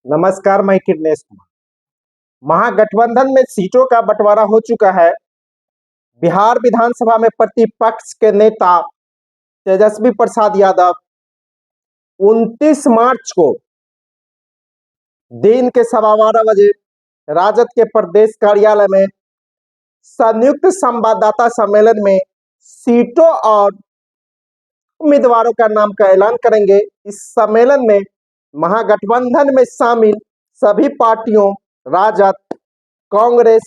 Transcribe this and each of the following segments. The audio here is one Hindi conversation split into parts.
नमस्कार, मैं किरनेश कुमार। महागठबंधन में सीटों का बंटवारा हो चुका है। बिहार विधानसभा में प्रतिपक्ष के नेता तेजस्वी प्रसाद यादव 29 मार्च को दिन के 12:15 बजे राजद के प्रदेश कार्यालय में संयुक्त संवाददाता सम्मेलन में सीटों और उम्मीदवारों का नाम का ऐलान करेंगे। इस सम्मेलन में महागठबंधन में शामिल सभी पार्टियों राजद, कांग्रेस,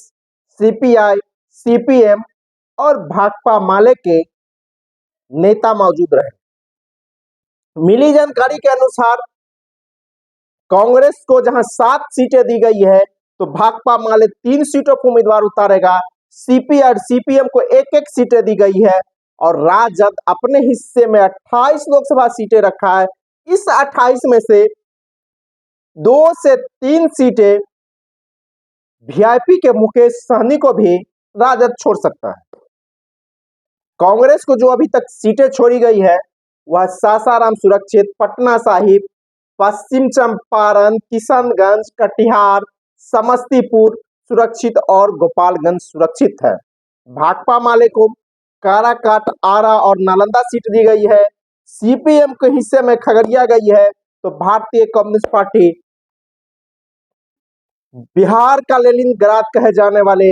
सीपीआई, सीपीएम और भाकपा माले के नेता मौजूद रहे। मिली जानकारी के अनुसार कांग्रेस को जहां 7 सीटें दी गई है, तो भाकपा माले 3 सीटों पर उम्मीदवार उतारेगा। सीपीआई और सीपीएम को एक-एक सीटें दी गई है और राजद अपने हिस्से में 28 लोकसभा सीटें रखा है। इस 28 में से 2 से 3 सीटें वीआईपी के मुकेश सहनी को भी राजद छोड़ सकता है। कांग्रेस को जो अभी तक सीटें छोड़ी गई है वह सासाराम सुरक्षित, पटना साहिब, पश्चिम चंपारण, किशनगंज, कटिहार, समस्तीपुर सुरक्षित और गोपालगंज सुरक्षित है। भाकपा माले को काराकाट, आरा और नालंदा सीट दी गई है। सीपीएम के हिस्से में खगड़िया गई है, तो भारतीय कम्युनिस्ट पार्टी बिहार का लेनिनग्राद कहे जाने वाले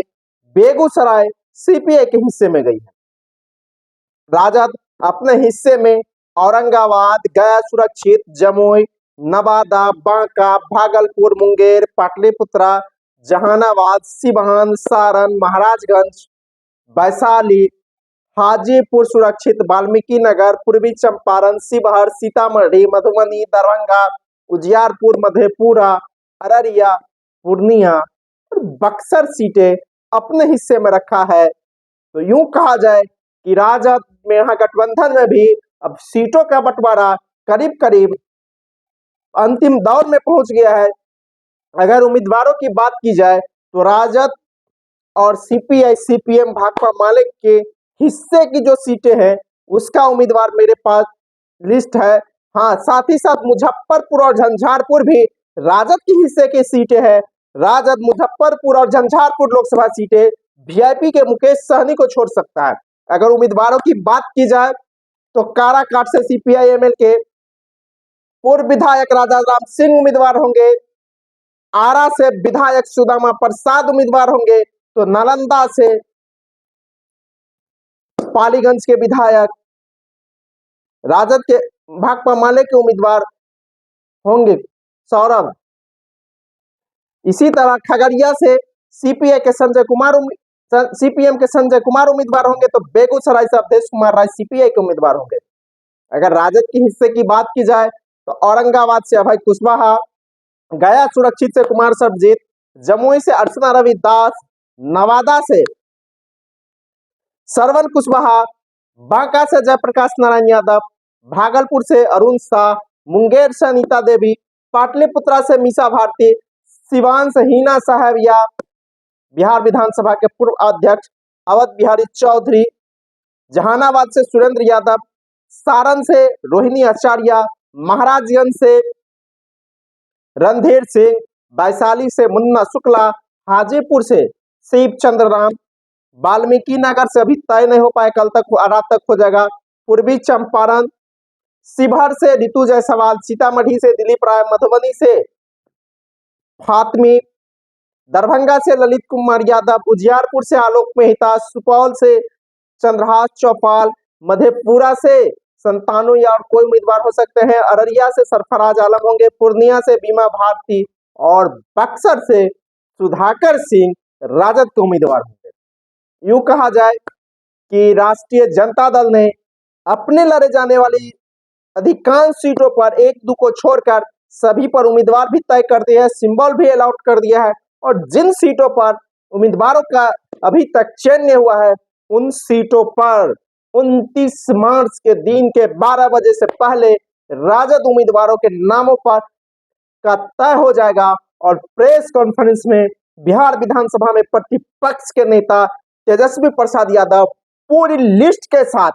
बेगूसराय सीपीआई के हिस्से में गई है। राजद अपने हिस्से में औरंगाबाद, गया सुरक्षित, जमुई, नवादा, बांका, भागलपुर, मुंगेर, पाटलिपुत्रा, जहानाबाद, सिवान, सारण, महाराजगंज, वैशाली, हाजीपुर सुरक्षित, वाल्मीकि नगर, पूर्वी चंपारण, शिवहर, सीतामढ़ी, मधुबनी, दरभंगा, उजियारपुर, मधेपुरा, अररिया, पूर्णिया और बक्सर सीटें अपने हिस्से में रखा है। तो यूं कहा जाए कि राजद में यहाँ गठबंधन में भी अब सीटों का बंटवारा करीब करीब अंतिम दौर में पहुंच गया है। अगर उम्मीदवारों की बात की जाए तो राजद और सीपीआई, सीपीएम, भाकपा माले के हिस्से की जो सीटें हैं उसका उम्मीदवार मेरे पास लिस्ट है। हाँ, साथ ही साथ मुजफ्फरपुर और झंझारपुर भी राजद के हिस्से की सीटें हैं। राजद मुजफ्फरपुर और झंझारपुर लोकसभा सीटें वीआईपी के मुकेश सहनी को छोड़ सकता है। अगर उम्मीदवारों की बात की जाए तो काराकाट से सीपीआई एमएल के पूर्व विधायक राजा राम सिंह उम्मीदवार होंगे। आरा से विधायक सुदामा प्रसाद उम्मीदवार होंगे, तो नालंदा से पालीगंज के विधायक राजद के भाकपा माले के उम्मीदवार होंगे सौरभ। इसी तरह खगड़िया से सीपीआई के सीपीएम के संजय कुमार उम्मीदवार होंगे, तो बेगूसराय से अवधेश कुमार राय सीपीआई के उम्मीदवार होंगे। अगर राजद के हिस्से की बात की जाए तो औरंगाबाद से अभय कुशवाहा, गया सुरक्षित से कुमार सरबजीत, जमुई से अर्चना रविदास, नवादा से श्रवण कुशवाहा, बांका से जयप्रकाश नारायण यादव, भागलपुर से अरुण शाह, मुंगेर से अनीता देवी, पाटलिपुत्रा से मीसा भारती, सिवान से हिना साहबिया, बिहार विधानसभा के पूर्व अध्यक्ष अवध बिहारी चौधरी, जहानाबाद से सुरेंद्र यादव, सारण से रोहिणी आचार्य, महाराजगंज से रणधीर सिंह, वैशाली से मुन्ना शुक्ला, हाजीपुर से शिव चंद्र राम, वाल्मीकि नगर से अभी तय नहीं हो पाए, कल तक रात तक हो जाएगा, पूर्वी चंपारण, शिवहर से रितु जायसवाल, सीतामढ़ी से दिलीप राय, मधुबनी से फातमी, दरभंगा से ललित कुमार यादव, उजियारपुर से आलोक मेहता, सुपौल से चंद्रहास चौपाल, मधेपुरा से संतानु या और कोई उम्मीदवार हो सकते हैं, अररिया से सरफराज आलम होंगे, पूर्णिया से बीमा भारती और बक्सर से सुधाकर सिंह राजद के उम्मीदवार होंगे। यूं कहा जाए कि राष्ट्रीय जनता दल ने अपने लड़े जाने वाली अधिकांश सीटों पर 1-2 को छोड़कर सभी पर उम्मीदवार भी तय कर दिया है, सिंबल भी अलॉट कर दिया है और जिन सीटों पर उम्मीदवारों का अभी तक चयन नहीं हुआ है उन सीटों पर 29 मार्च के दिन के 12 बजे से पहले राजद उम्मीदवारों के नामों पर का तय हो जाएगा और प्रेस कॉन्फ्रेंस में बिहार विधानसभा में प्रतिपक्ष के नेता तेजस्वी प्रसाद यादव पूरी लिस्ट के साथ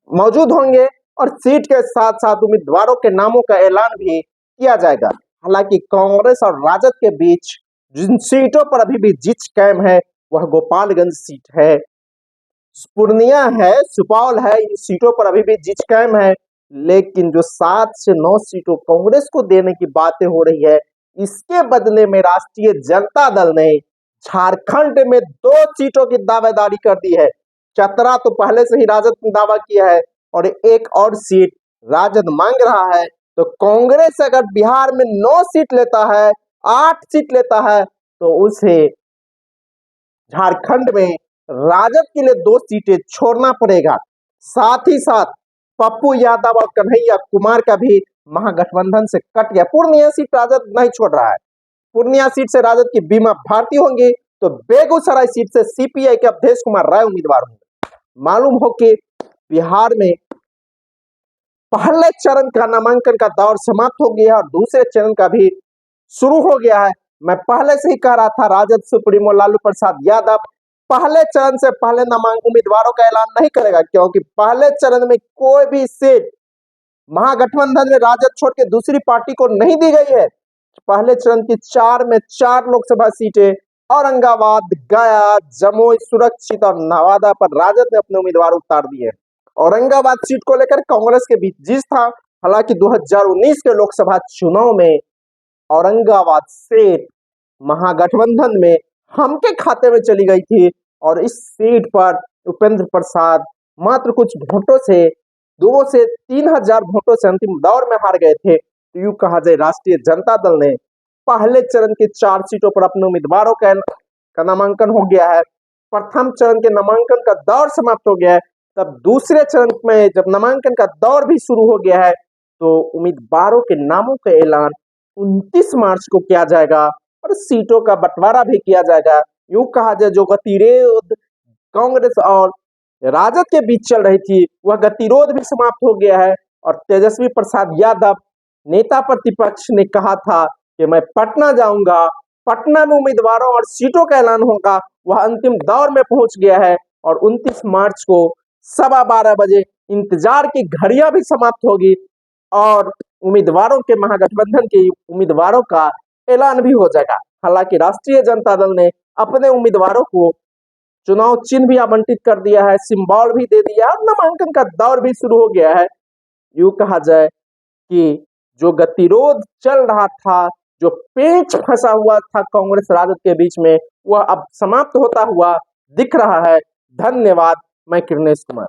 मौजूद होंगे और सीट के साथ साथ उम्मीदवारों के नामों का ऐलान भी किया जाएगा। हालांकि कांग्रेस और राजद के बीच जिन सीटों पर अभी भी जिच कायम है वह गोपालगंज सीट है, पूर्णिया है, सुपौल है, इन सीटों पर अभी भी जिच कायम है। लेकिन जो 7 से 9 सीटों कांग्रेस को देने की बातें हो रही है, इसके बदले में राष्ट्रीय जनता दल ने झारखंड में 2 सीटों की दावेदारी कर दी है। चतरा तो पहले से ही राजद ने दावा किया है और एक और सीट राजद मांग रहा है। तो कांग्रेस अगर बिहार में 9 सीट लेता है, 8 सीट लेता है, तो उसे झारखंड में राजद के लिए 2 सीटें छोड़ना पड़ेगा। साथ ही साथ पप्पू यादव और कन्हैया कुमार का भी महागठबंधन से कट गया। पूर्णिया सीट राजद नहीं छोड़ रहा है। पूर्णिया सीट से राजद की बीमा भारती होंगी, तो बेगूसराय सीट से सीपीआई के अवधेश कुमार राय उम्मीदवार होंगे। मालूम हो कि बिहार में पहले चरण का नामांकन का दौर समाप्त हो गया और दूसरे चरण का भी शुरू हो गया है। मैं पहले से ही कह रहा था, राजद सुप्रीमो लालू प्रसाद यादव पहले चरण से पहले नामांकन उम्मीदवारों का ऐलान नहीं करेगा, क्योंकि पहले चरण में कोई भी सीट महागठबंधन में राजद छोड़ के दूसरी पार्टी को नहीं दी गई है। पहले चरण की 4 में 4 लोकसभा सीटें औरंगाबाद, गया, जमुई सुरक्षित और नवादा पर राजद ने अपने उम्मीदवार उतार दिए। औरंगाबाद सीट को लेकर कांग्रेस के बीच जिस था। हालांकि 2019 के लोकसभा चुनाव में औरंगाबाद सीट महागठबंधन में हम के खाते में चली गई थी और इस सीट पर उपेंद्र प्रसाद मात्र कुछ वोटों से 2 से 3,000 वोटों से अंतिम दौर में हार गए थे। तो यूं कहा जाए, राष्ट्रीय जनता दल ने पहले चरण की 4 सीटों पर अपने उम्मीदवारों का नामांकन हो गया है। प्रथम चरण के नामांकन का दौर समाप्त हो गया है। तब दूसरे चरण में जब नामांकन का दौर भी शुरू हो गया है, तो उम्मीदवारों के नामों का ऐलान 29 मार्च को किया जाएगा और सीटों का बंटवारा भी किया जाएगा। यूं कहा जाए, जो गतिरोध कांग्रेस और राजद के बीच चल रही थी वह गतिरोध भी समाप्त हो गया है और तेजस्वी प्रसाद यादव नेता प्रतिपक्ष ने कहा था कि मैं पटना जाऊंगा, पटना में उम्मीदवारों और सीटों का ऐलान होगा, वह अंतिम दौर में पहुंच गया है और 29 मार्च को 12:15 बजे इंतजार की घड़ियां भी समाप्त होगी और उम्मीदवारों के महागठबंधन के उम्मीदवारों का ऐलान भी हो जाएगा। हालांकि राष्ट्रीय जनता दल ने अपने उम्मीदवारों को चुनाव चिन्ह भी आवंटित कर दिया है, सिंबल भी दे दिया है और नामांकन का दौर भी शुरू हो गया है। यूं कहा जाए कि जो गतिरोध चल रहा था, जो पेच फंसा हुआ था कांग्रेस राजद के बीच में, वह अब समाप्त होता हुआ दिख रहा है। धन्यवाद। मैं कृष्णेश कुमार।